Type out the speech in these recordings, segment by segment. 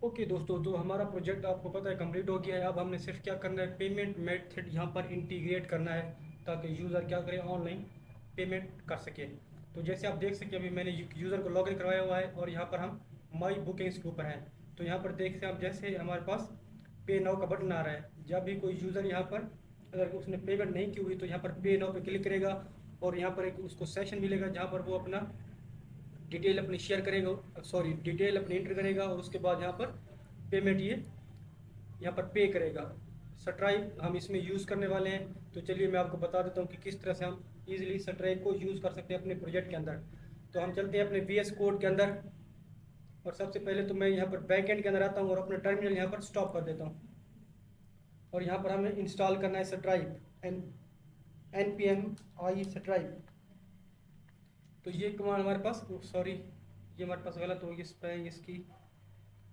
Okay दोस्तों, तो हमारा प्रोजेक्ट आपको पता है कंप्लीट हो गया है। अब हमने सिर्फ क्या करना है, पेमेंट मेथड यहाँ पर इंटीग्रेट करना है ताकि यूज़र क्या करे, ऑनलाइन पेमेंट कर सके। तो जैसे आप देख सकें, अभी मैंने यूज़र को लॉगिन करवाया हुआ है और यहाँ पर हम माई बुकिंग्स के ऊपर हैं। तो यहाँ पर देख सकते हैं आप, जैसे हमारे पास पे नाउ का बटन आ रहा है, जब भी कोई यूज़र यहाँ पर अगर उसने पेमेंट नहीं की हुई तो यहाँ पर पे नाउ पे क्लिक करेगा और यहाँ पर एक उसको सेशन मिलेगा जहाँ पर वो अपना डिटेल अपनी शेयर करेगा, सॉरी डिटेल अपनी एंटर करेगा और उसके बाद यहाँ पर पेमेंट ये यहाँ पर पे करेगा। स्ट्राइप हम इसमें यूज़ करने वाले हैं, तो चलिए मैं आपको बता देता हूँ कि किस तरह से हम इजीली स्ट्राइप को यूज़ कर सकते हैं अपने प्रोजेक्ट के अंदर। तो हम चलते हैं अपने वीएस कोड के अंदर और सबसे पहले तो मैं यहाँ पर बैक एंड के अंदर आता हूँ और अपना टर्मिनल यहाँ पर स्टॉप कर देता हूँ। और यहाँ पर हमें इंस्टॉल करना है स्ट्राइप, एन पी एम आई स्ट्राइप। तो ये कमांड हमारे पास, सॉरी ये हमारे पास गलत होगी स्पेलिंग इसकी,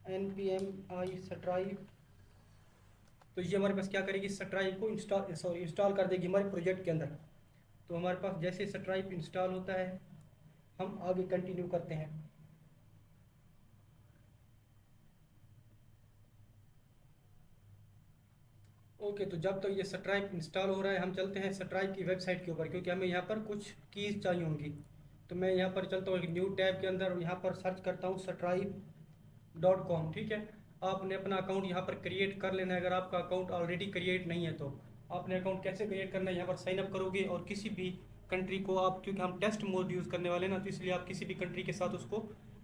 एन पी एम आई स्ट्राइप। तो ये हमारे पास क्या करेगी, स्ट्राइप को इंस्टॉल कर देगी हमारे प्रोजेक्ट के अंदर। तो हमारे पास जैसे स्ट्राइप इंस्टॉल होता है हम आगे कंटिन्यू करते हैं। ओके, तो जब तक ये स्ट्राइप इंस्टॉल हो रहा है हम चलते हैं स्ट्राइप की वेबसाइट के ऊपर, क्योंकि हमें यहाँ पर कुछ कीज़ चाहिए होंगी। तो मैं यहाँ पर चलता हूँ एक न्यू टैब के अंदर और यहाँ पर सर्च करता हूँ stripe.com। ठीक है, आपने अपना अकाउंट यहाँ पर क्रिएट कर लेना है अगर आपका अकाउंट ऑलरेडी क्रिएट नहीं है तो। आपने अकाउंट कैसे क्रिएट करना है, यहाँ पर साइन अप करोगे और किसी भी कंट्री को आप, क्योंकि हम टेस्ट मोड यूज़ करने वाले हैं ना, तो इसलिए आप किसी भी कंट्री के साथ उसको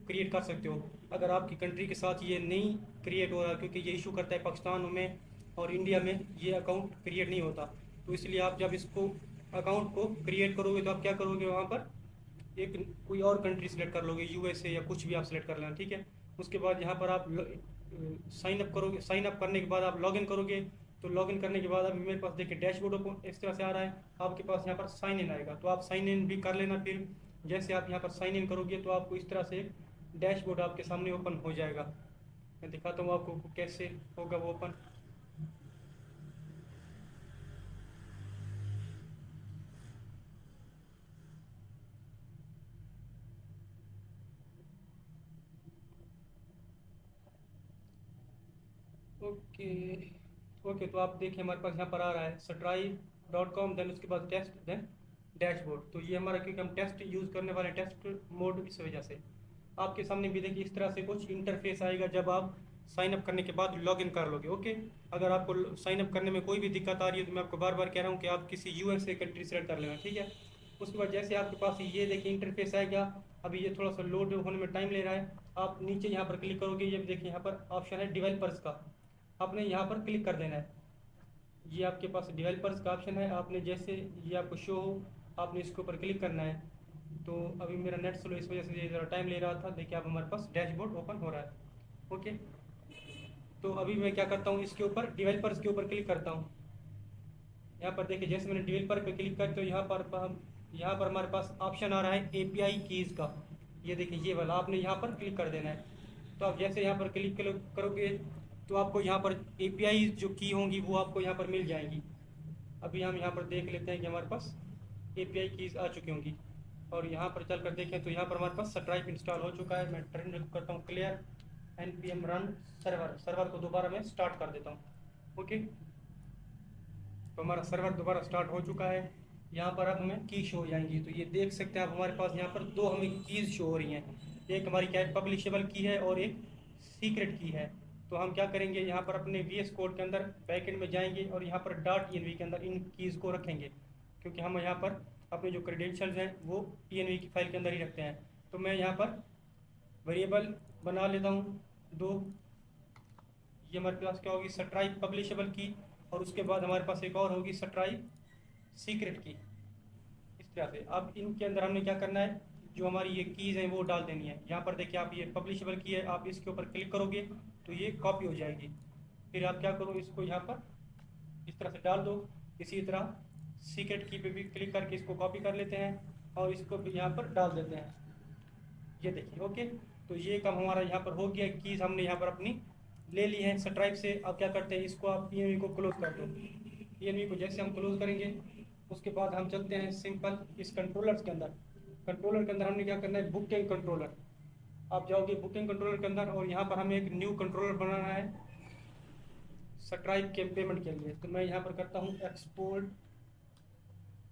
क्रिएट कर सकते हो। अगर आपकी कंट्री के साथ ये नहीं क्रिएट हो रहा, क्योंकि ये इशू करता है पाकिस्तान में और इंडिया में ये अकाउंट क्रिएट नहीं होता, तो इसलिए आप जब इसको अकाउंट को क्रिएट करोगे तो आप क्या करोगे, वहाँ पर एक कोई और कंट्री सेलेक्ट कर लोगे, यूएसए या कुछ भी आप सेलेक्ट कर लेना। ठीक है, उसके बाद यहाँ पर आप साइन अप करोगे, साइन अप करने के बाद आप लॉगिन करोगे। तो लॉगिन करने के बाद अभी मेरे पास देखिए डैशबोर्ड ओपन इस तरह से आ रहा है, आपके पास यहाँ पर साइन इन आएगा, तो आप साइन इन भी कर लेना। फिर जैसे आप यहाँ पर साइन इन करोगे तो आपको इस तरह से एक डैशबोर्ड आपके सामने ओपन हो जाएगा। मैं दिखाता हूँ आपको कैसे होगा वो ओपन। ओके, ओके, तो आप देखिए हमारे पास यहाँ पर आ रहा है stripe.com, देन उसके बाद टेस्ट, देन डैशबोर्ड। तो ये हमारा, क्योंकि हम टेस्ट यूज़ करने वाले टेस्ट मोड, इस वजह से आपके सामने भी देखिए इस तरह से कुछ इंटरफेस आएगा जब आप साइन अप करने के बाद लॉगिन कर लोगे। ओके, अगर आपको साइन अप करने में कोई भी दिक्कत आ रही है तो मैं आपको बार बार कह रहा हूँ कि आप किसी यूएसए कंट्री सेलेक्ट कर लेना। ठीक है, उसके बाद जैसे आपके पास ये देखिए इंटरफेस आएगा, अभी ये थोड़ा सा लोड होने में टाइम ले रहा है। आप नीचे यहाँ पर क्लिक करोगे, ये देखिए यहाँ पर ऑप्शन है डेवलपर्स का, आपने यहाँ पर क्लिक कर देना है। ये आपके पास डेवलपर्स का ऑप्शन है, आपने जैसे ये आपको शो हो आपने इसके ऊपर क्लिक करना है। तो अभी मेरा नेट स्लो इस वजह से ज़रा टाइम ले रहा था। देखिए अब हमारे पास डैशबोर्ड ओपन हो रहा है। ओके, तो अभी मैं क्या करता हूँ, इसके ऊपर डेवलपर्स के ऊपर क्लिक करता हूँ। यहाँ पर देखिए जैसे मैंने डेवलपर पे क्लिक कर, तो यहाँ पर हमारे पास ऑप्शन आ रहा है एपीआई कीज़ का। ये देखिए ये वाला आपने यहाँ पर क्लिक कर देना है। तो आप जैसे यहाँ पर क्लिक करोगे तो आपको यहाँ पर एपीआई जो की होंगी वो आपको यहाँ पर मिल जाएंगी। अभी हम यहाँ पर देख लेते हैं कि हमारे पास एपीआई कीज़ आ चुकी होंगी। और यहाँ पर चल कर देखें तो यहाँ पर हमारे पास स्ट्राइप इंस्टॉल हो चुका है। मैं टर्मिनल करता हूँ clear, N P M run server को दोबारा मैं स्टार्ट कर देता हूँ। ओके, तो हमारा सर्वर दोबारा स्टार्ट हो चुका है। यहाँ पर अब हमें की शो हो जाएंगी, तो ये देख सकते हैं आप हमारे पास यहाँ पर दो हमें कीज़ शो हो रही हैं। एक हमारी क्या है, पब्लिशेबल की है और एक सीक्रेट की है। तो हम क्या करेंगे, यहाँ पर अपने वीएस कोड के अंदर बैकएंड में जाएंगे और यहाँ पर डॉट env के अंदर इन कीज़ को रखेंगे, क्योंकि हम यहाँ पर अपने जो क्रेडेंशियल्स हैं वो env की फाइल के अंदर ही रखते हैं। तो मैं यहाँ पर वेरिएबल बना लेता हूँ दो। ये हमारे पास क्या होगी, स्ट्राइप पब्लिशेबल की, और उसके बाद हमारे पास एक और होगी स्ट्राइप सीक्रेट की। इस तरह से अब इनके अंदर हमने क्या करना है, जो हमारी ये कीज़ हैं वो डाल देनी है। यहाँ पर देखिए आप ये पब्लिशेबल की है, आप इसके ऊपर क्लिक करोगे तो ये कॉपी हो जाएगी। फिर आप क्या करो, इसको यहाँ पर इस तरह से डाल दो। इसी तरह सीक्रेट की पे भी क्लिक करके इसको कॉपी कर लेते हैं और इसको भी यहाँ पर डाल देते हैं। ये देखिए ओके, तो ये काम हमारा यहाँ पर हो गया। कीज़ हमने यहाँ पर अपनी ले ली है स्ट्राइप से। अब क्या करते हैं, इसको आप पीएनबी को क्लोज कर दो। पीएनबी को जैसे हम क्लोज करेंगे उसके बाद हम चलते हैं सिंपल इस कंट्रोलर्स के अंदर। कंट्रोलर के अंदर हमने क्या करना है, बुकिंग कंट्रोलर। आप जाओगे बुकिंग कंट्रोलर के अंदर और यहाँ पर हमें एक न्यू कंट्रोलर बनाना है स्ट्राइप के पेमेंट के लिए। तो मैं यहाँ पर करता हूँ एक्सपोर्ट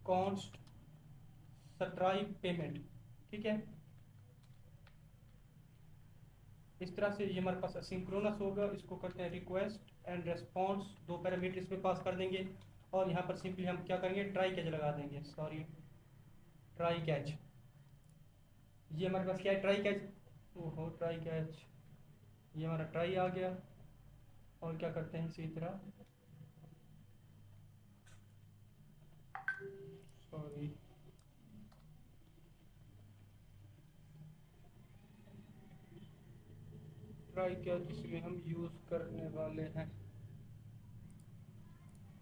कॉन्स्ट स्ट्राइप पेमेंट, ठीक है। इस तरह से ये हमारे पास असिंक्रोनस होगा। इसको करते हैं रिक्वेस्ट एंड रेस्पॉन्स, 2 पैरामीटर इसमें पास कर देंगे और यहाँ पर सिंपली हम क्या करेंगे, ट्राई कैच लगा देंगे, सॉरी ट्राई कैच। ये हमारे पास क्या है, ट्राई कैच। ओहो ट्राई कैच, ये हमारा ट्राई आ गया। और क्या करते हैं इसी तरह, सॉरी ट्राई कैच इसमें हम यूज़ करने वाले हैं।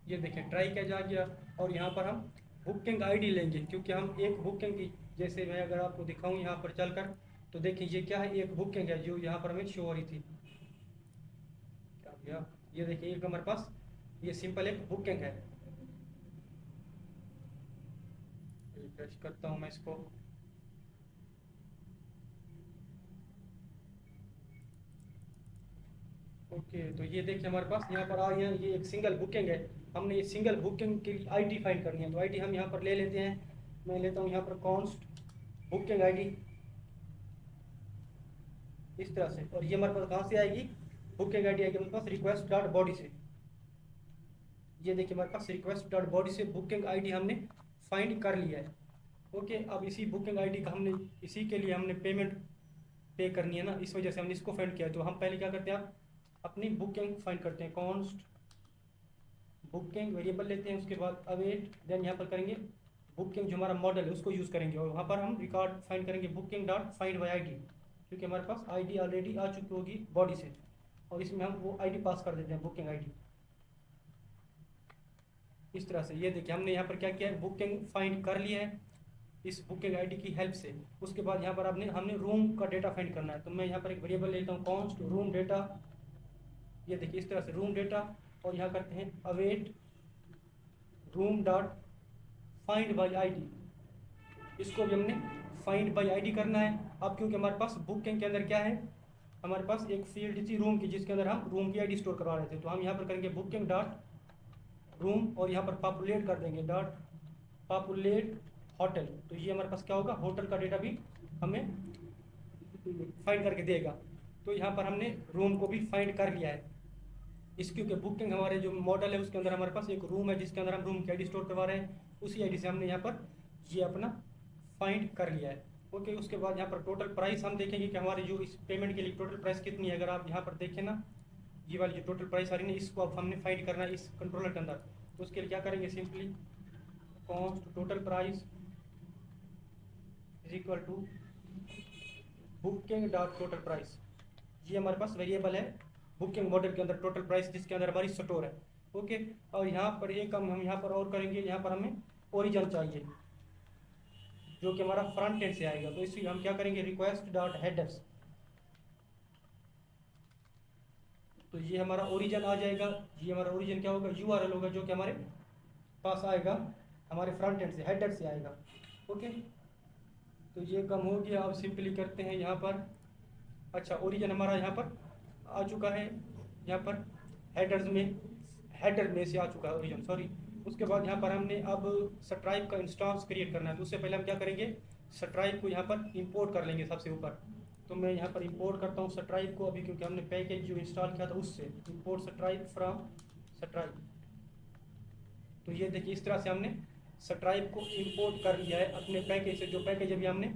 ये देखें ट्राई कैच आ गया। और यहाँ पर हम बुकिंग आईडी लेंगे, क्योंकि हम एक बुकिंग की, जैसे मैं अगर आपको दिखाऊं यहाँ पर चलकर, तो देखिए ये क्या है, एक बुकिंग है जो यहाँ पर हमें शो हो रही थी। क्या हो गया, ये देखिए एक हमारे पास ये सिंपल एक बुकिंग है। रिफ्रेश करता हूँ मैं इसको। ओके तो ये देखिए हमारे पास यहाँ पर आ गया, ये एक सिंगल बुकिंग है। हमने ये सिंगल बुकिंग की आईडी फाइंड करनी है, तो आईडी हम यहाँ पर ले लेते हैं। मैं लेता हूँ यहाँ पर कॉन्स्ट बुकिंग आईडी इस तरह से। और ये हमारे पास कहाँ से आएगी, बुकिंग आईडी आएगी हमारे पास रिक्वेस्ट डॉट बॉडी से। ये देखिए हमारे पास रिक्वेस्ट डॉट बॉडी से बुकिंग आईडी हमने फाइंड कर लिया है। ओके अब इसी बुकिंग आईडी का हमने, इसी के लिए हमने पेमेंट पे करनी है ना, इस वजह से हमने इसको फाइंड किया। तो हम पहले क्या करते हैं, अपनी बुकिंग फाइंड करते हैं, कॉन्स्ट बुकिंग वेरिएबल लेते हैं, उसके बाद अवेट, देन यहाँ पर करेंगे बुकिंग जो हमारा मॉडल है उसको यूज़ करेंगे। और वहाँ पर हम रिकॉर्ड फाइंड करेंगे booking dot find by ID, क्योंकि हमारे पास आईडी ऑलरेडी आ चुकी होगी बॉडी से, और इसमें हम वो आईडी पास कर देते हैं, बुकिंग आईडी इस तरह से। ये देखिए हमने यहाँ पर क्या किया है, बुकिंग फाइंड कर लिया है इस बुकिंग आईडी की हेल्प से। उसके बाद यहाँ पर हमने रूम का डेटा फाइंड करना है। तो मैं यहाँ पर एक वेरिएबल लेता हूँ कॉन्स्ट रूम डेटा, ये देखिए इस तरह से रूम डेटा। और यहाँ करते हैं await room dot find by ID, इसको भी हमने फाइंड बाई आईडी करना है। अब क्योंकि हमारे पास बुकिंग के अंदर क्या है, हमारे पास एक फील्ड थी रूम की जिसके अंदर हम रूम की आईडी स्टोर करवा रहे थे। तो हम यहाँ पर करेंगे बुकिंग डॉट रूम और यहाँ पर पॉपुलेट कर देंगे डॉट पॉपुलेट होटल। तो ये हमारे पास क्या होगा, होटल का डेटा भी हमें फाइंड करके देगा। तो यहाँ पर हमने रूम को भी फाइंड कर लिया है इस, क्योंकि बुकिंग हमारे जो मॉडल है उसके अंदर हमारे पास एक रूम है जिसके अंदर हम रूम की आईडी स्टोर करवा रहे हैं, उसी आईडी से हमने यहाँ पर ये अपना फाइंड कर लिया है। ओके उसके बाद यहाँ पर टोटल प्राइस हम देखेंगे कि हमारे जो इस पेमेंट के लिए टोटल प्राइस कितनी है। अगर आप यहाँ पर देखें ना, ये वाली जो टोटल प्राइस आ रही है ना, इसको अब हमने फाइंड करना है इस कंट्रोलर के अंदर। तो उसके लिए क्या करेंगे, simply cost total price is equal to booking dot total price. ये हमारे पास वेरिएबल है बुकिंग मॉडल के अंदर टोटल प्राइस, जिसके अंदर हमारी स्टोर है। ओके और यहाँ पर एक हम यहाँ पर और करेंगे, यहाँ पर हमें ओरिजिन चाहिए जो कि हमारा फ्रंट एंड से आएगा। तो इसलिए हम क्या करेंगे, रिक्वेस्ट डॉट हेडर्स, तो ये हमारा ओरिजिन आ जाएगा। ये हमारा ओरिजिन क्या होगा, यूआरएल होगा जो कि हमारे पास आएगा हमारे फ्रंट एंड से, हेडर से आएगा। ओके तो ये कम हो गया। अब सिंपली करते हैं यहाँ पर, अच्छा ओरिजिन हमारा यहाँ पर आ चुका है, यहाँ पर हेडर में से आ चुका है ओरिजिन, सॉरी। उसके बाद यहाँ पर हमने अब स्ट्राइप का इंस्टेंस क्रिएट करना है। तो उससे पहले हम क्या करेंगे, स्ट्राइप को यहाँ पर इंपोर्ट कर लेंगे सबसे ऊपर। तो मैं यहाँ पर इंपोर्ट करता हूँ स्ट्राइप को, अभी क्योंकि हमने पैकेज जो इंस्टॉल किया था उससे, इंपोर्ट स्ट्राइप फ्रॉम स्ट्राइप। तो ये देखिए इस तरह से हमने स्ट्राइप को इंपोर्ट कर लिया है अपने पैकेज से, जो पैकेज अभी हमने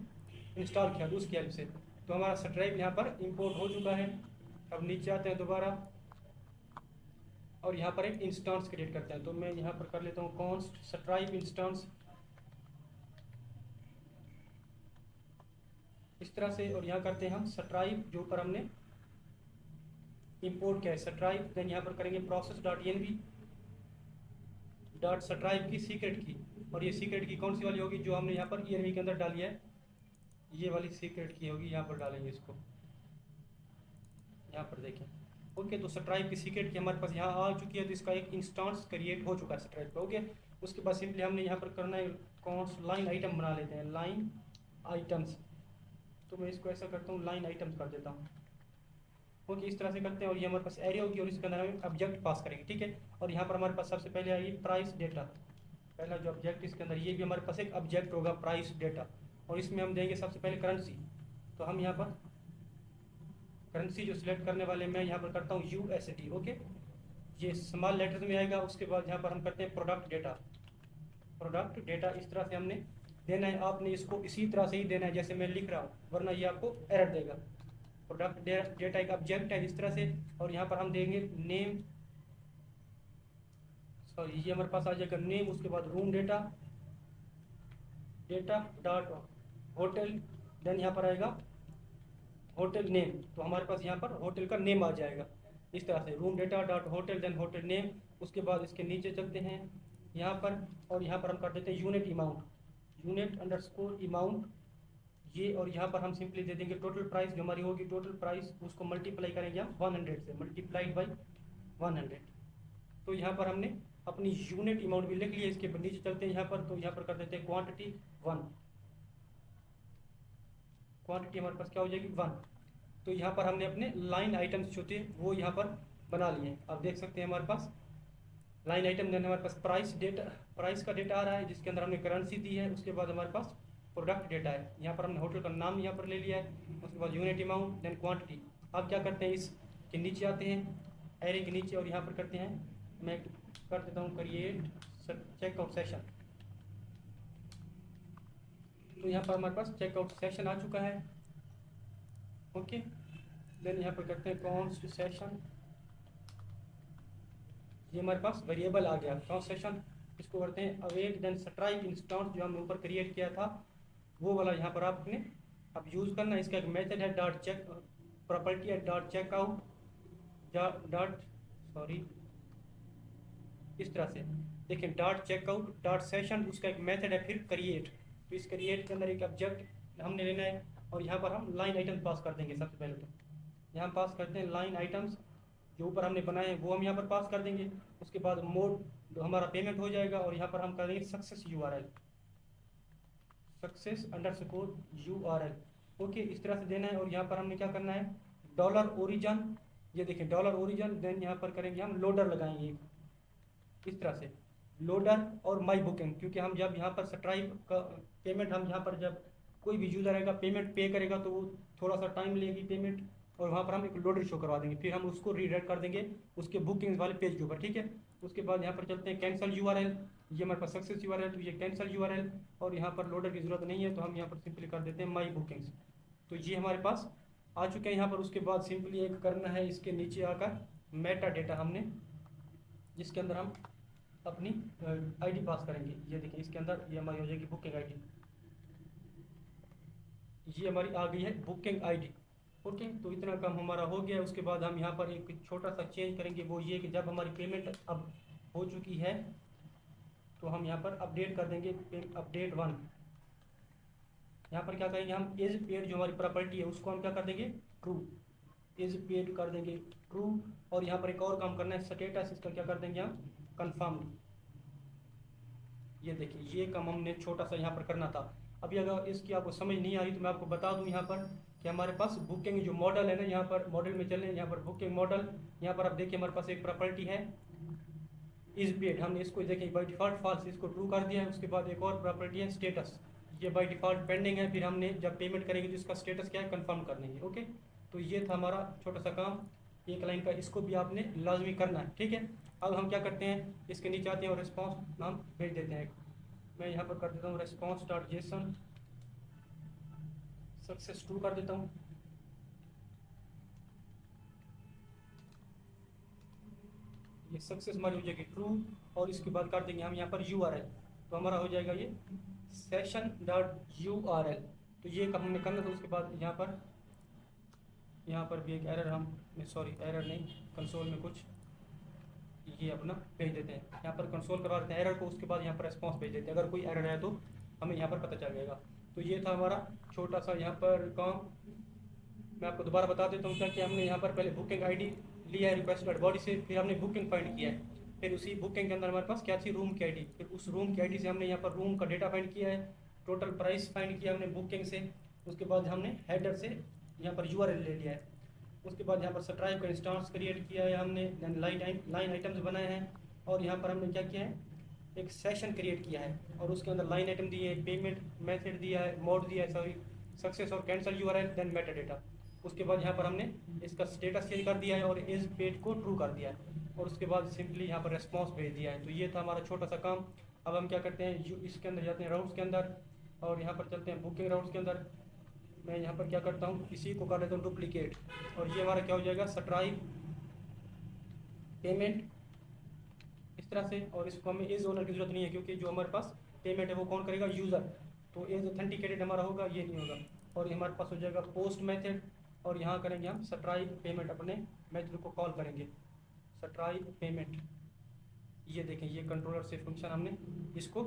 इंस्टॉल किया था उसकी हेल्प से। तो हमारा स्ट्राइप यहाँ पर इंपोर्ट हो चुका है। अब नीचे आते हैं दोबारा और यहाँ पर एक इंस्टेंस क्रिएट करते हैं। तो मैं यहाँ पर कर लेता हूँ कॉन्स्ट स्ट्राइप इंस्टेंस इस तरह से। और यहाँ करते हैं हम स्ट्राइप जो ऊपर हमने इंपोर्ट किया है स्ट्राइप, देन यहाँ पर करेंगे process dot env dot stripe की सीक्रेट की। और ये सीक्रेट की कौन सी वाली होगी, जो हमने यहाँ पर env के अंदर डाली है, ये वाली सीक्रेट की होगी। यहाँ पर डालेंगे इसको, यहाँ पर देखें। ओके तो स्ट्राइप की सीक्रेट की हमारे पास यहाँ आ चुकी है। तो इसका एक इंस्टेंस क्रिएट हो चुका है स्ट्राइप का। ओके उसके बाद सिंपली हमने यहाँ पर करना है कॉन्स्ट लाइन आइटम बना लेते हैं, लाइन आइटम्स। तो मैं इसको ऐसा करता हूँ, लाइन आइटम्स कर देता हूँ। ओके, इस तरह से करते हैं। और ये हमारे पास एरे होगी और इसके अंदर हम ऑब्जेक्ट पास करेंगे, ठीक है। और यहाँ पर हमारे पास सबसे पहले आएगी प्राइस डेटा, पहला जो ऑब्जेक्ट इसके अंदर, ये भी हमारे पास एक ऑब्जेक्ट होगा प्राइस डेटा। और इसमें हम देंगे सबसे पहले करेंसी। तो हम यहाँ पर करेंसी जो सिलेक्ट करने वाले, मैं यहाँ पर करता हूँ USD। ओके, ये स्मॉल लेटर्स में आएगा। उसके बाद यहाँ पर हम करते हैं प्रोडक्ट डेटा। प्रोडक्ट डेटा इस तरह से हमने देना है। आपने इसको इसी तरह से ही देना है जैसे मैं लिख रहा हूँ, वरना ये आपको एरर देगा। प्रोडक्ट डेटा एक ऑब्जेक्ट है इस तरह से। और यहाँ पर हम देंगे नेम, सॉरी ये हमारे पास आ जाएगा नेम। उसके बाद room data, data dot hotel, then यहाँ पर आएगा होटल नेम। तो हमारे पास यहाँ पर होटल का नेम आ जाएगा इस तरह से, room data dot hotel, then hotel name. उसके बाद इसके नीचे चलते हैं यहाँ पर, और यहाँ पर हम कर देते हैं unit amount, unit underscore amount ये। और यहाँ पर हम सिंपली दे देंगे टोटल प्राइस जो हमारी होगी, टोटल प्राइस उसको मल्टीप्लाई करेंगे हम 100 से, मल्टीप्लाइड बाई 100। तो यहाँ पर हमने अपनी यूनिट अमाउंट भी लिख लिया। इसके नीचे चलते हैं यहाँ पर, तो यहाँ पर कर देते हैं क्वांटिटी 1, क्वांटिटी हमारे पास क्या हो जाएगी 1। तो यहाँ पर हमने अपने लाइन आइटम्स जो थे वो यहाँ पर बना लिए। आप देख सकते हैं हमारे पास लाइन आइटम देने, हमारे पास प्राइस डेटा, प्राइस का डेटा आ रहा है जिसके अंदर हमने करेंसी दी है। उसके बाद हमारे पास प्रोडक्ट डेटा है, यहाँ पर हमने होटल का नाम यहाँ पर ले लिया है। उसके बाद यूनिट अमाउंट, देन क्वांटिटी। अब क्या करते हैं, इसके नीचे आते हैं एरे के नीचे, और यहाँ पर करते हैं, मैं कर देता हूँ क्रिएट चेकआउट सेशन। तो यहाँ पर हमारे पास चेकआउट सेशन आ चुका है। ओके, देन यहाँ पर करते हैं कॉन्स्ट सेशन, ये हमारे पास वेरिएबल आ गया कॉन्स्ट सेशन। इसको करते हैं अवेट, देन स्ट्राइक इंस्टेंस जो हमने ऊपर क्रिएट किया था वो वाला यहाँ पर आपने अब यूज़ करना है। इसका एक मेथड है डॉट चेक, प्रॉपर्टी है डॉट चेकआउट डॉट, सॉरी इस तरह से देखिए डॉट चेकआउट डॉट सेशन, उसका एक मेथड है फिर क्रिएट। तो इस क्रिएट के अंदर एक ऑब्जेक्ट हमने लेना है और यहाँ पर हम लाइन आइटम पास कर देंगे। सबसे पहले तो यहाँ पास करते हैं लाइन आइटम्स जो ऊपर हमने बनाए हैं वो हम यहाँ पर पास कर देंगे। उसके बाद मोड जो हमारा पेमेंट हो जाएगा, और यहाँ पर हम कर देंगे success URL, success underscore URL। Okay, इस तरह से देना है। और यहाँ पर हमने क्या करना है, डॉलर ओरिजन, ये देखिए डॉलर ओरिजन, देन यहाँ पर करेंगे हम लोडर लगाएंगे इस तरह से, लोडर और माई बुकिंग। क्योंकि हम जब यहाँ पर स्ट्राइप का पेमेंट, हम यहाँ पर जब कोई भी यूज़र आएगा पेमेंट पे करेगा तो वो थोड़ा सा टाइम लेगी पेमेंट, और वहाँ पर हम एक लोडर शो करवा देंगे, फिर हम उसको रीडायरेक्ट कर देंगे उसके बुकिंग वाले पेज के ऊपर, ठीक है। उसके बाद यहाँ पर चलते हैं कैंसिल URL, ये हमारे पास सक्सेस URL, तो ये कैंसिल URL, और यहाँ पर लोडर की ज़रूरत नहीं है तो हम यहाँ पर सिंपली कर देते हैं माई बुकिंग्स। तो ये हमारे पास आ चुके हैं यहाँ पर। उसके बाद सिंपली एक करना है इसके नीचे आकर मेटा डेटा हमने, जिसके अंदर हम अपनी ID पास करेंगे। ये देखिए इसके अंदर ये हमारी हो जाएगी बुकिंग ID, ये हमारी आ गई है बुकिंग ID। ओके, तो इतना काम हमारा हो गया। उसके बाद हम यहाँ पर एक छोटा सा चेंज करेंगे, वो ये कि जब हमारी पेमेंट अब हो चुकी है तो हम यहाँ पर अपडेट कर देंगे अपडेट 1। यहाँ पर क्या करेंगे हम, इज पेड जो हमारी प्रॉपर्टी है उसको हम क्या कर देंगे ट्रू, इज पेड कर देंगे ट्रू। और यहाँ पर एक और काम करना है, स्टेटस इसका क्या कर देंगे हम कंफर्म। ये देखिए ये काम हमने छोटा सा यहाँ पर करना था। अभी अगर इसकी आपको समझ नहीं आ रही तो मैं आपको बता दूं यहाँ पर कि हमारे पास बुकिंग जो मॉडल है ना, यहाँ पर मॉडल में चलें, यहाँ पर बुकिंग मॉडल, यहाँ पर आप देखिए हमारे पास एक प्रॉपर्टी है इज पेड, हमने इसको देखिए बाई डिफ़ॉल्ट फॉल्स, इसको ट्रू कर दिया है। उसके बाद एक और प्रॉपर्टी है स्टेटस, ये बाई डिफ़ॉल्ट पेंडिंग है, फिर हमने जब पेमेंट करेंगे तो इसका स्टेटस क्या है कंफर्म कर देंगे। ओके, तो ये था हमारा छोटा सा काम एक लाइन का, इसको भी आपने लाजमी करना है, ठीक है। अब हम क्या करते हैं, इसके नीचे आते हैं और रिस्पॉन्स नाम भेज देते हैं। मैं यहाँ पर कर देता हूँ response dot JSON success true कर देता हूँ। ये सक्सेस हमारी हो जाएगी ट्रू, और इसके बाद कर देंगे हम यहाँ पर URL, तो हमारा हो जाएगा ये सेशन डॉट URL। तो ये काम हमने करना था। उसके बाद यहाँ पर भी एक एरर हम, सॉरी एरर नहीं, कंसोल में कुछ ये अपना भेज देते हैं, यहाँ पर कंसोल करवा देते हैं एरर को। उसके बाद यहाँ पर रेस्पॉन्स भेज देते हैं, अगर कोई एरर है तो हमें यहाँ पर पता चल जाएगा। तो ये था हमारा छोटा सा यहाँ पर काम। मैं आपको दोबारा बता देता हूँ क्या कि हमने यहाँ पर पहले बुकिंग ID लिया है रिक्वेस्ट डॉट बॉडी से, फिर हमने बुकिंग फाइंड किया है, फिर उसी बुकिंग के अंदर हमारे पास क्या थी रूम की ID, फिर उस रूम की ID से हमने यहाँ पर रूम का डेटा फाइंड किया है, टोटल प्राइस फाइंड किया हमने बुकिंग से, उसके बाद हमने हेडर से यहाँ पर यूआरएल ले लिया है। उसके बाद यहाँ पर स्ट्राइप का इंस्टेंस क्रिएट किया है हमने, देन लाइन आइटम्स बनाए हैं, और यहाँ पर हमने क्या किया है, एक सेशन क्रिएट किया है और उसके अंदर लाइन आइटम दिए है, पेमेंट मेथड दिया है, मोड दिया है, सॉरी सक्सेस और cancel URL, then meta data. उसके बाद यहाँ पर हमने इसका स्टेटस चेंज कर दिया है और इस पेज को ट्रू कर दिया है, और उसके बाद सिंपली यहाँ पर रेस्पॉन्स भेज दिया है। तो ये था हमारा छोटा सा काम। अब हम क्या करते हैं, इसके अंदर जाते हैं राउट्स के अंदर, और यहाँ पर चलते हैं बुकिंग राउट्स के अंदर। मैं यहाँ पर क्या करता हूँ, इसी को कर देता हूँ डुप्लीकेट, और ये हमारा क्या हो जाएगा, स्ट्राइप पेमेंट इस तरह से। और इसको हमें एज ओनर की जरूरत नहीं है, क्योंकि जो हमारे पास पेमेंट है वो कौन करेगा, यूज़र। तो एज ऑथेंटिकेटेड हमारा होगा, ये नहीं होगा। और ये हमारे पास हो जाएगा पोस्ट मेथड, और यहाँ करेंगे हम स्ट्राइप पेमेंट, अपने मेथड को कॉल करेंगे स्ट्राइप पेमेंट। ये देखें, ये कंट्रोलर से फंक्शन हमने इसको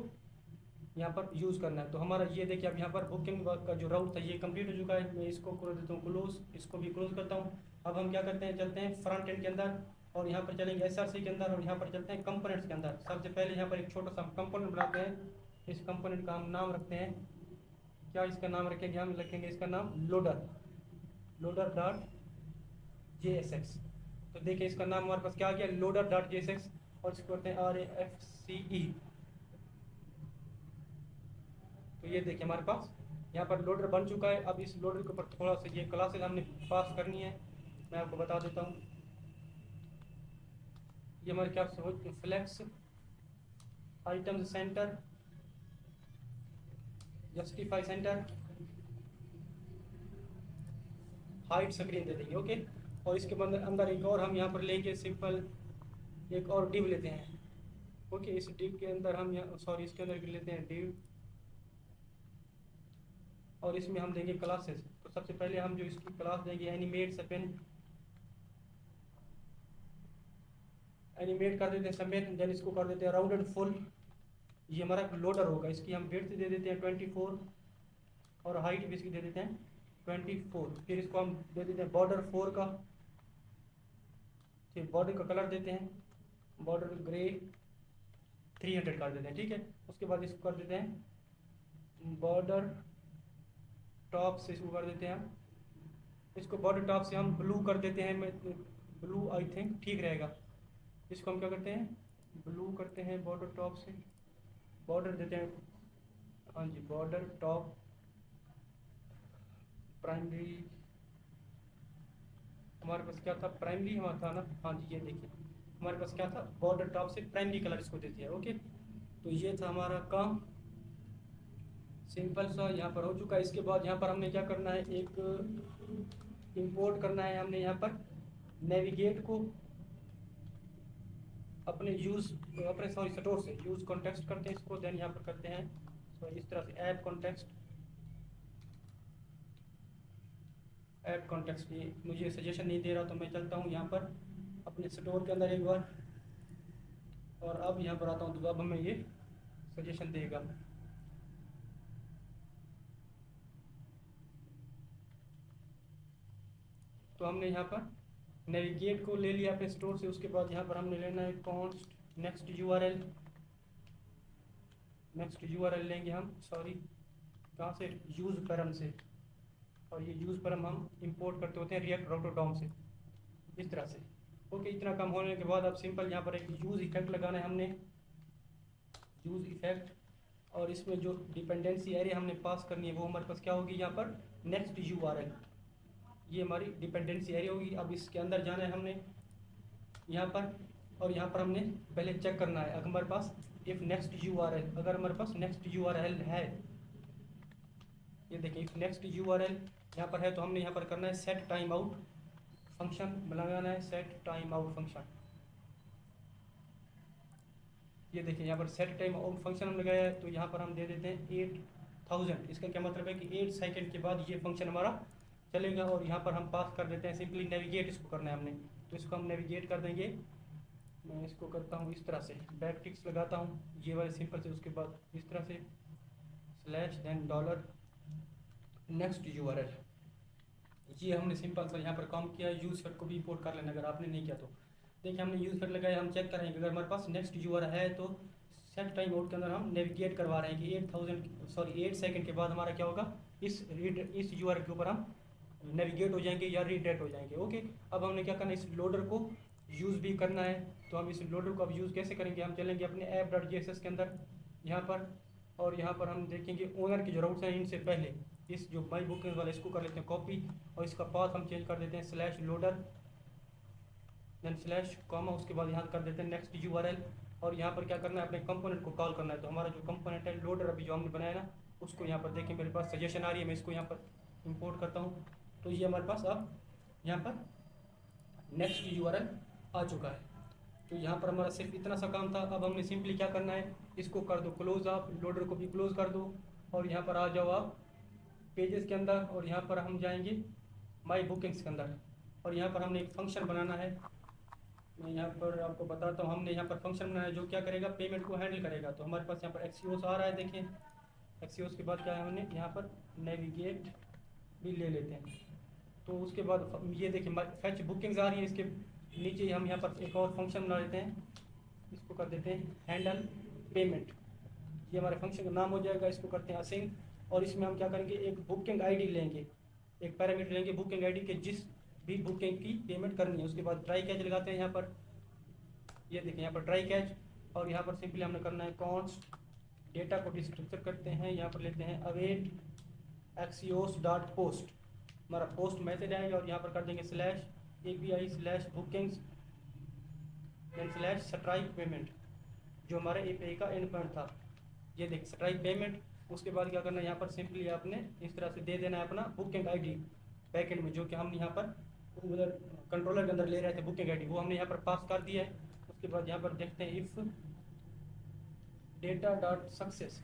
यहाँ पर यूज़ करना है। तो हमारा ये देखिए, अब यहाँ पर बुकिंग का जो राउट था ये कंप्लीट हो चुका है। मैं इसको कर देता हूँ क्लोज, इसको भी क्लोज करता हूँ। अब हम क्या करते हैं, चलते हैं फ्रंट एंड के अंदर, और यहाँ पर चलेंगे एसआरसी के अंदर, और यहाँ पर चलते हैं कंपोनेंट्स के अंदर। सबसे पहले यहाँ पर एक छोटा सा कंपोनेंट बनाते हैं। इस कंपोनेंट का हम नाम रखते हैं, क्या इसका नाम रखेंगे, हम रखेंगे इसका नाम लोडर डॉट JSX। तो देखिए इसका नाम हमारे पास क्या आ गया, लोडर डॉट JSX, और इसको करते हैं RAFCE। तो ये देखिए हमारे पास यहाँ पर लोडर बन चुका है। अब इस लोडर के ऊपर थोड़ा सा ये क्लासेस हमने पास करनी है, मैं आपको बता देता हूँ। ये हमारे क्या flex items center, justify center, height screen दे देंगे, ओके। और इसके अंदर एक और हम यहाँ पर लेंगे सिंपल एक और डिव लेते हैं, ओके। इस डिव के अंदर हम यहाँ, सॉरी इसके अंदर लेते हैं डिव, और इसमें हम देंगे क्लासेस। तो सबसे पहले हम जो इसकी क्लास देंगे एनिमेट कर देते हैं समेत, देन इसको कर देते हैं राउंड एंड फुल। ये हमारा लोडर होगा, इसकी हम विड्थ दे देते हैं 24, और हाइट भी इसकी दे देते हैं 24। फिर इसको हम दे देते हैं बॉर्डर 4 का, फिर बॉर्डर का कलर देते हैं बॉर्डर ग्रे 300 कर देते हैं, ठीक है। उसके बाद इसको कर देते हैं बॉर्डर टॉप से, इसको कर देते हैं हम, इसको बॉर्डर टॉप से हम ब्लू कर देते हैं, ब्लू आई थिंक ठीक रहेगा। इसको हम क्या करते हैं, ब्लू करते हैं बॉर्डर टॉप से, बॉर्डर देते हैं, हाँ जी, बॉर्डर टॉप प्राइमरी, हमारे पास क्या था, प्राइमरी हमारा था ना, हाँ जी, ये देखिए हमारे पास क्या था, बॉर्डर टॉप से प्राइमरी कलर इसको दे दिया, ओके। तो ये था हमारा काम, सिंपल सा यहाँ पर हो चुका है। इसके बाद यहाँ पर हमने क्या करना है, एक इंपोर्ट करना है हमने यहाँ पर नेविगेट को अपने स्टोर से यूज़ कॉन्टेक्स्ट करते हैं इसको, देन यहाँ पर करते हैं इस तरह से ऐप कॉन्टेक्स्ट। ये मुझे सजेशन नहीं दे रहा, तो मैं चलता हूँ यहाँ पर अपने स्टोर के अंदर एक बार, और अब यहाँ पर आता हूँ, तो अब हमें ये सजेशन देगा। तो हमने यहाँ पर नेविगेट को ले लिया अपने स्टोर से। उसके बाद यहाँ पर हमने लेना है कॉन्स्ट नेक्स्ट यूआरएल लेंगे हम, सॉरी कहाँ से, यूज़ पैरम से, और ये यूज़ पैरम हम इंपोर्ट करते होते हैं रिएक्ट राउटर डॉम से, इस तरह से, ओके। इतना काम होने के बाद अब सिंपल यहाँ पर एक यूज़ इफेक्ट लगाना है हमने, यूज़ इफेक्ट, और इसमें जो डिपेंडेंसी एरिया हमने पास करनी है वो हमारे पास क्या होगी, यहाँ पर नेक्स्ट यूआरएल, ये हमारी डिपेंडेंसी एरिया होगी। अब इसके अंदर जाना है हमने यहाँ पर, और यहाँ पर हमने पहले चेक करना है अगर हमारे पास इफ़ नेक्स्ट यूआरएल, अगर हमारे पास नेक्स्ट यूआरएल है, ये देखिए इफ़ नेक्स्ट यूआरएल यहाँ पर है, तो हमने यहाँ पर करना है सेट टाइम आउट फंक्शन लगाना है, सेट टाइम आउट फंक्शन। ये देखिए यहाँ पर सेट टाइम आउट फंक्शन हम लगाया है, तो यहाँ पर हम दे देते हैं 8000। इसका क्या मतलब है कि 8 सेकंड के बाद ये फंक्शन हमारा चलेगा, और यहाँ पर हम पास कर देते हैं सिंपली नेविगेट, इसको करना है हमने, तो इसको हम नेविगेट कर देंगे। मैं इसको करता हूँ इस तरह से, बैक टिक्स लगाता हूँ ये वाले सिंपल से, उसके बाद इस तरह से slash then dollar next URL. ये हमने सिंपल सा यहाँ पर काम किया। यूज़ फैक्ट को भी इंपोर्ट कर लेना अगर आपने नहीं किया तो। देखिए हमने यूज़ फैक्ट लगाया, हम चेक करेंगे अगर हमारे पास नेक्स्ट यूआरएल है, तो सेट टाइम आउट के अंदर हम नेविगेट करवा रहे हैं कि 8 सेकंड के बाद हमारा क्या होगा, इस यूआरएल के ऊपर हम नेविगेट हो जाएंगे या रीडायरेक्ट हो जाएंगे। ओके, अब हमने क्या करना है, इस लोडर को यूज़ भी करना है। तो हम इस लोडर को अब यूज़ कैसे करेंगे, हम चलेंगे अपने app.js के अंदर यहाँ पर, और यहाँ पर हम देखेंगे ओनर के जो राउट्स हैं इनसे पहले इस जो माई बुकिंग वाला इसको कर लेते हैं कॉपी, और इसका पाथ हम चेंज कर देते हैं /loader देन स्लैश कॉमा, उसके बाद यहाँ कर देते हैं नेक्स्ट यूआरएल, और यहाँ पर क्या करना है, अपने कंपोनेंट को कॉल करना है। तो हमारा जो कंपोनेंट है लोडर अभी जो हमने बनाया ना, उसको यहाँ पर देखिए मेरे पास सजेशन आ रही है, मैं इसको यहाँ पर इंपोर्ट करता हूँ। तो ये हमारे पास अब यहाँ पर नेक्स्ट यूआरएल आ चुका है। तो यहाँ पर हमारा सिर्फ इतना सा काम था। अब हमने सिंपली क्या करना है, इसको कर दो क्लोज, आप लोडर को भी क्लोज कर दो, और यहाँ पर आ जाओ आप पेजेस के अंदर, और यहाँ पर हम जाएंगे माई बुकिंग्स के अंदर, और यहाँ पर हमने एक फंक्शन बनाना है। मैं यहाँ पर आपको बताता हूँ, हमने यहाँ पर फंक्शन बनाया है जो क्या करेगा, पेमेंट को हैंडल करेगा। तो हमारे पास यहाँ पर एक्सियोस आ रहा है, देखिए एक्सियोस के बाद क्या है, हमने यहाँ पर नेविगेट भी ले लेते हैं। तो उसके बाद ये देखिए फैच बुकिंग्स आ रही है, इसके नीचे हम यहाँ पर एक और फंक्शन बना लेते हैं, इसको कर देते हैं हैंडल पेमेंट। ये हमारे फंक्शन का नाम हो जाएगा, इसको करते हैं असिंग, और इसमें हम क्या करेंगे, एक बुकिंग आईडी लेंगे, एक पैरामीटर लेंगे बुकिंग आईडी के जिस भी बुकिंग की पेमेंट करनी है। उसके बाद ट्राई कैच लगाते हैं यहाँ पर, ये देखिए यहाँ पर ट्राई कैच, और यहाँ पर सिंपली हमने करना है कॉन्स्ट डेटा को डिस्ट्रक्चर करते हैं, यहाँ पर लेते हैं अवेट axios.post, हमारा पोस्ट मैसेज आएगा, और यहाँ पर कर देंगे /API/bookings /strike पेमेंट, जो हमारे API का एंड पॉइंट था। ये देख स्ट्राइक पेमेंट। उसके बाद क्या करना है, यहाँ पर सिंपली आपने इस तरह से दे देना है अपना बुकिंग आईडी बैकएंड में, जो कि हम यहाँ पर उधर कंट्रोलर के अंदर ले रहे थे बुकिंग आईडी, वो हमने यहाँ पर पास कर दिया है। उसके बाद यहाँ पर देखते हैं इफ़ data.success,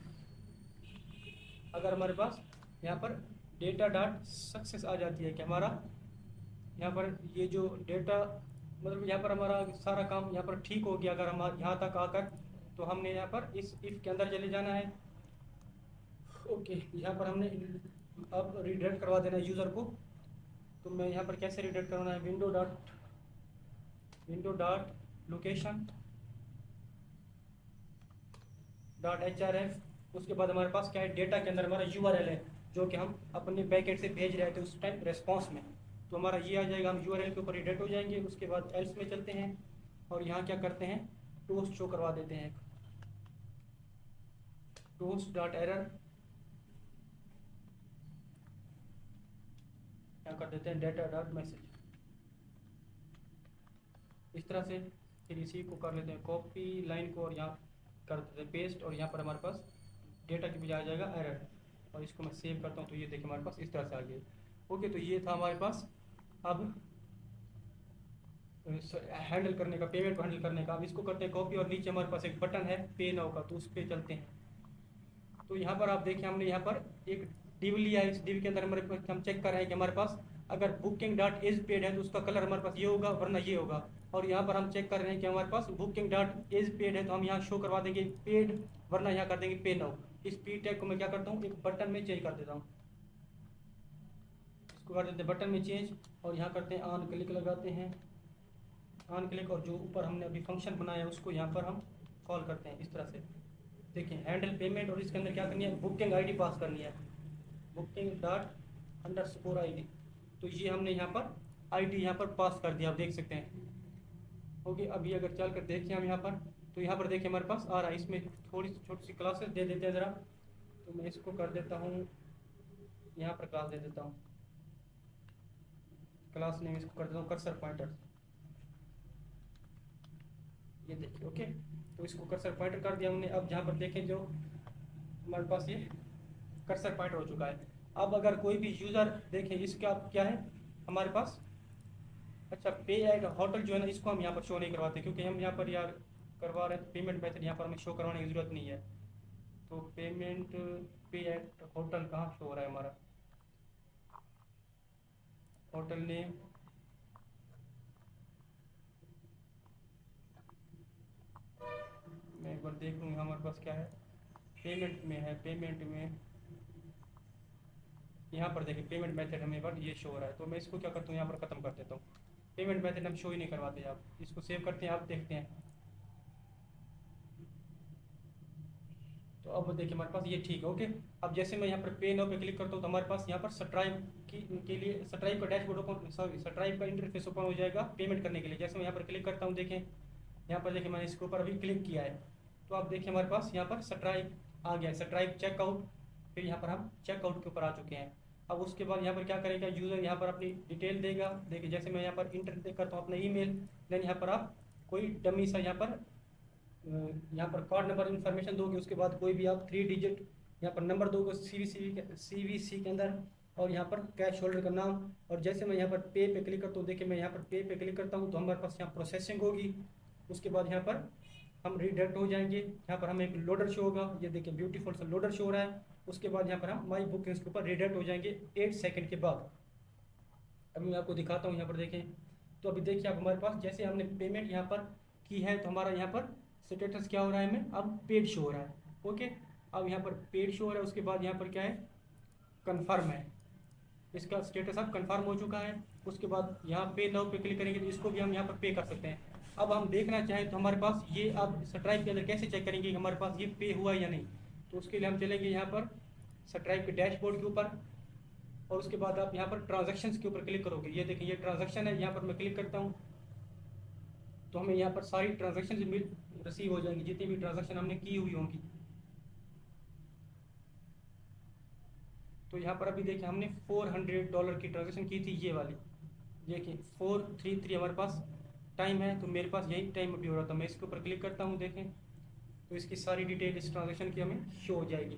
अगर हमारे पास यहाँ पर data.success आ जाती है कि हमारा यहाँ पर ये जो डेटा मतलब यहाँ पर हमारा सारा काम यहाँ पर ठीक हो गया, अगर हम यहाँ तक आकर, तो हमने यहाँ पर इस इफ़ के अंदर चले जाना है। ओके, यहाँ पर हमने अब रीडायरेक्ट करवा देना है यूज़र को। तो मैं यहाँ पर कैसे रीडायरेक्ट करवाना है, window dot location dot href। उसके बाद हमारे पास क्या है, डेटा के अंदर हमारा यूआरएल है जो कि हम अपने बैकएंड से भेज रहे थे उस टाइम रेस्पॉन्स में। तो हमारा ये आ जाएगा, हम यूआरएल के ऊपर रीडायरेक्ट हो जाएंगे। उसके बाद एल्स में चलते हैं, और यहाँ क्या करते हैं, टोस्ट शो करवा देते हैं, टोस्ट डॉट एरर, क्या कर देते हैं डेटा डॉट मैसेज, इस तरह से। फिर इसी को कर लेते हैं कॉपी लाइन को, और यहाँ कर देते हैं पेस्ट, और यहाँ पर हमारे पास डेटा के बजाय आ जाएगा एरर, और इसको मैं सेव करता हूँ। तो ये देखिए हमारे पास इस तरह से आ गया। ओके, तो ये था हमारे पास अब हैंडल करने का, पेमेंट को हैंडल करने का। अब इसको करते हैं कॉपी, और नीचे हमारे पास एक बटन है पे नाउ का, तो उस पर चलते हैं। तो यहाँ पर आप देखिए हमने यहाँ पर एक डिव लिया है, इस डिव के अंदर हमारे पास हम चेक कर रहे हैं कि हमारे पास अगर बुकिंग डॉट इज पेड है तो उसका कलर हमारे पास ये होगा, वरना ये होगा। और यहाँ पर हम चेक कर रहे हैं कि हमारे पास बुकिंग डॉट इज पेड है, तो हम यहाँ शो करवा देंगे पेड, वरना यहाँ कर देंगे पे नाउ। इस पी टैग को मैं क्या करता हूँ, एक बटन में चेंज कर देता हूँ, इसको कर देते हैं बटन में चेंज, और यहाँ करते हैं ऑन क्लिक लगाते हैं, ऑन क्लिक, और जो ऊपर हमने अभी फंक्शन बनाया है उसको यहाँ पर हम कॉल करते हैं इस तरह से। देखिए हैंडल पेमेंट, और इसके अंदर क्या करनी है, बुकिंग आईडी पास करनी है, बुकिंग डॉट अंडरस्कोर आईडी। तो ये हमने यहाँ पर आईडी यहाँ पर पास कर दिया, आप देख सकते हैं। ओके, अभी अगर चल कर देखें हम यहाँ पर, तो यहाँ पर देखिए हमारे पास आ रहा है। इसमें थोड़ी सी छोटी सी क्लासेस दे देते हैं ज़रा, तो मैं इसको कर देता हूँ, यहाँ पर क्लास दे देता हूँ, क्लास नेम इसको कर देता हूँ कर्सर पॉइंटर, ये देखिए। ओके, तो इसको कर्सर पॉइंटर कर दिया हमने। अब जहाँ पर देखें जो हमारे पास ये कर्सर पॉइंटर हो चुका है। अब अगर कोई भी यूज़र देखें, इसका क्या है हमारे पास, अच्छा पे एट होटल जो है ना, इसको हम यहाँ पर शो नहीं करवाते, क्योंकि हम यहाँ पर यार करवा रहे हैं, तो पेमेंट मेथड यहाँ पर हमें शो करवाने की ज़रूरत नहीं है। तो पेमेंट पे एट होटल कहाँ शो हो रहा है हमारा, होटल नेम, मैं एक बार देख लूँगा हमारे पास क्या है, पेमेंट में है, पेमेंट में यहाँ पर देखिए पेमेंट मेथड हमें पर ये शो हो रहा है। तो मैं इसको क्या करता हूँ, यहाँ पर ख़त्म कर देता हूँ, पेमेंट मेथड हम शो ही नहीं करवाते। आप इसको सेव करते हैं, आप देखते हैं। तो अब देखिए हमारे पास ये ठीक है। ओके, अब जैसे मैं यहाँ पर पे नाउ पे क्लिक करता हूँ तो हमारे पास यहाँ पर स्ट्राइप के लिए स्ट्राइप का डैशबोर्ड ओपन, सॉरी स्ट्राइप का इंटरफेस ओपन हो जाएगा पेमेंट करने के लिए। जैसे मैं यहाँ पर क्लिक करता हूँ, देखें यहाँ पर देखिए मैंने इसके ऊपर अभी क्लिक किया है, तो आप देखिए हमारे पास यहाँ पर स्ट्राइप आ गया, स्ट्राइप चेकआउट। फिर यहाँ पर हम चेकआउट के ऊपर आ चुके हैं। अब उसके बाद यहाँ पर क्या करेगा यूज़र, यहाँ पर अपनी डिटेल देगा। देखिए जैसे मैं यहाँ पर इंटर करता हूँ अपना ईमेल, देन यहाँ पर आप कोई डमी सा यहाँ पर कार्ड नंबर इन्फॉर्मेशन दोगे। उसके बाद कोई भी आप 3 डिजिट यहाँ पर नंबर दोगे CVC के अंदर, और यहाँ पर कैश होल्डर का नाम। और जैसे मैं यहाँ पर पे पे क्लिक करता हूँ, देखिए मैं यहाँ पर पे पे क्लिक करता हूँ तो हमारे पास यहाँ प्रोसेसिंग होगी। उसके बाद यहाँ पर हम रिडायरेक्ट हो जाएंगे, यहाँ पर हमें एक लोडर शो होगा, ये देखिए ब्यूटीफुल सा लोडर शो हो रहा है। उसके बाद यहाँ पर हम माई बुकिंग्स के ऊपर रिडायरेक्ट हो जाएंगे 8 सेकंड के बाद। अभी मैं आपको दिखाता हूँ, यहाँ पर देखें। तो अभी देखिए आप हमारे पास जैसे हमने पेमेंट यहाँ पर की है तो हमारा यहाँ पर स्टेटस क्या हो रहा है, हमें अब पेड शो हो रहा है। ओके, अब यहाँ पर पेड शो हो रहा है। उसके बाद यहाँ पर क्या है, कन्फर्म है, इसका स्टेटस अब कन्फर्म हो चुका है। उसके बाद यहाँ पे नाउ पे क्लिक करेंगे तो इसको भी हम यहाँ पर पे कर सकते हैं। अब हम देखना चाहें तो हमारे पास ये आप स्ट्राइप के अंदर कैसे चेक करेंगे कि हमारे पास ये पे हुआ है या नहीं। तो उसके लिए हम चलेंगे यहाँ पर स्ट्राइप के डैशबोर्ड के ऊपर, और उसके बाद आप यहाँ पर ट्रांजैक्शंस के ऊपर क्लिक करोगे। ये देखिए ये ट्रांजैक्शन है, यहाँ पर मैं क्लिक करता हूँ तो हमें यहाँ पर सारी ट्रांजैक्शन रिसीव हो जाएंगी, जितनी भी ट्रांजैक्शन हमने की हुई होंगी। तो यहाँ पर अभी देखिए हमने $400 की ट्रांजैक्शन की थी, ये वाली देखिए 433 हमारे पास टाइम है, तो मेरे पास यही टाइम अभी हो रहा था। मैं इसके ऊपर क्लिक करता हूँ, देखें तो इसकी सारी डिटेल इस ट्रांजैक्शन की हमें शो हो जाएगी।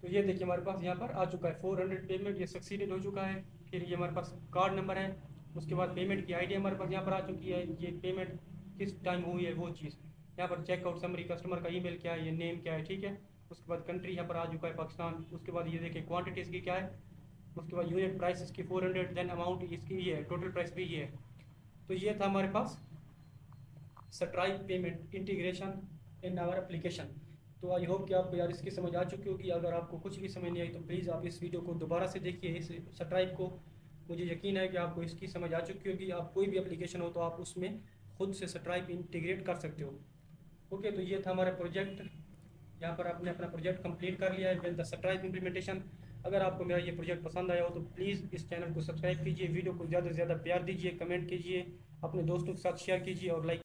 तो ये देखिए हमारे पास यहाँ पर आ चुका है 400 पेमेंट, ये सक्सीडेड हो चुका है। फिर ये हमारे पास कार्ड नंबर है, उसके बाद पेमेंट की आईडी हमारे पास यहाँ पर आ चुकी है, ये पेमेंट किस टाइम हुई है वो चीज़। यहाँ पर चेकआउट समरी, कस्टमर का ईमेल क्या है, ये नेम क्या है, ठीक है। उसके बाद कंट्री यहाँ पर आ चुका है पाकिस्तान। उसके बाद ये देखिए क्वांटिटी इसकी क्या है। उसके बाद यूनिट प्राइस इसकी 400, देन अमाउंट इसकी ये है, टोटल प्राइस भी ये है। तो ये था हमारे पास Stripe payment integration in our application. तो आई होप कि आपको यार इसकी समझ आ चुकी होगी। अगर आपको कुछ भी समझ नहीं आई तो प्लीज़ आप इस वीडियो को दोबारा से देखिए, इस स्ट्राइप को। मुझे यकीन है कि आपको इसकी समझ आ चुकी होगी। आप कोई भी एप्लीकेशन हो तो आप उसमें खुद से स्ट्राइप इंटीग्रेट कर सकते हो। ओके, तो ये था हमारा प्रोजेक्ट। यहाँ पर आपने अपना प्रोजेक्ट कंप्लीट कर लिया है विद द स्ट्राइप इम्प्लीमेंटेशन। अगर आपको मेरा ये प्रोजेक्ट पसंद आया हो तो प्लीज़ इस चैनल को सब्सक्राइब कीजिए, वीडियो को ज़्यादा से ज़्यादा प्यार दीजिए, कमेंट कीजिए, अपने दोस्तों के साथ शेयर कीजिए और लाइक